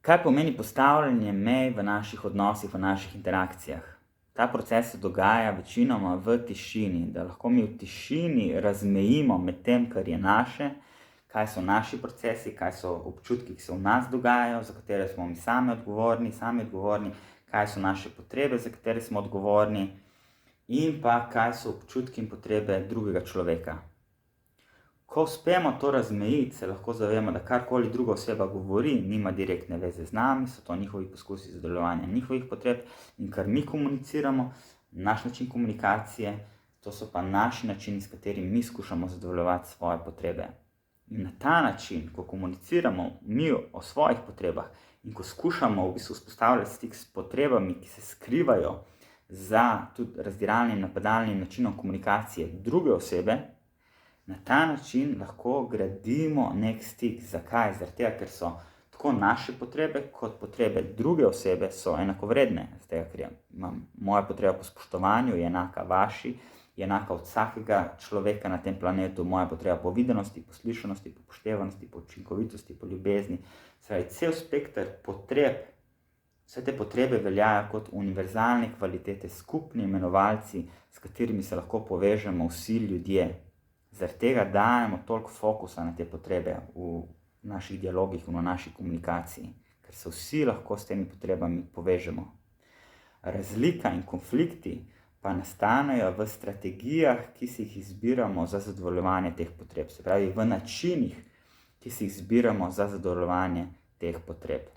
Kaj pomeni postavljanje mej v naših odnosih, v naših interakcijah? Ta proces se dogaja večinoma v tišini, da lahko mi v tišini razmejimo med tem, kar je naše, kaj so naši procesi, kaj so občutki, ki se v nas dogajajo, za katere smo mi sami odgovorni, kaj so naše potrebe, za katere smo odgovorni, in pa kaj so občutki in potrebe drugega človeka. Ko uspemo to razmejiti, se lahko zavemo, da karkoli druga oseba govori, nima direktne veze z nami, so to njihovi poskusi zadovoljevanja njihovih potreb, in kar mi komuniciramo, naš način komunikacije, to so pa naši načini, s katerimi mi skušamo zadovoljevati svoje potrebe. In na ta način, ko komuniciramo mi o svojih potrebah in ko skušamo v bistvu vzpostavljati stik s potrebami, ki se skrivajo za tudi razdiralnim, napadalnim načinom komunikacije druge osebe, na ta način lahko gradimo nek stik. Zakaj? Zaradi tega, ker so tako naše potrebe kot potrebe druge osebe so enakovredne. Zaradi tega, ker moja potreba po spoštovanju je enaka vaši, je enaka od vsakega človeka na tem planetu, moja potreba po videnosti, po slišanosti, po upoštevanosti, po učinkovitosti, po ljubezni. Cel spekter potreb, vse te potrebe veljajo kot univerzalne kvalitete, skupni imenovalci, s katerimi se lahko povežemo vsi ljudje. Zaradi tega dajemo toliko fokusa na te potrebe v naših dialogih in v naši komunikaciji, ker se vsi lahko s temi potrebami povežemo. Razlika in konflikti pa nastanejo v strategijah, ki si jih izbiramo za zadovoljevanje teh potreb, se pravi v načinih, ki si jih izbiramo za zadovoljevanje teh potreb.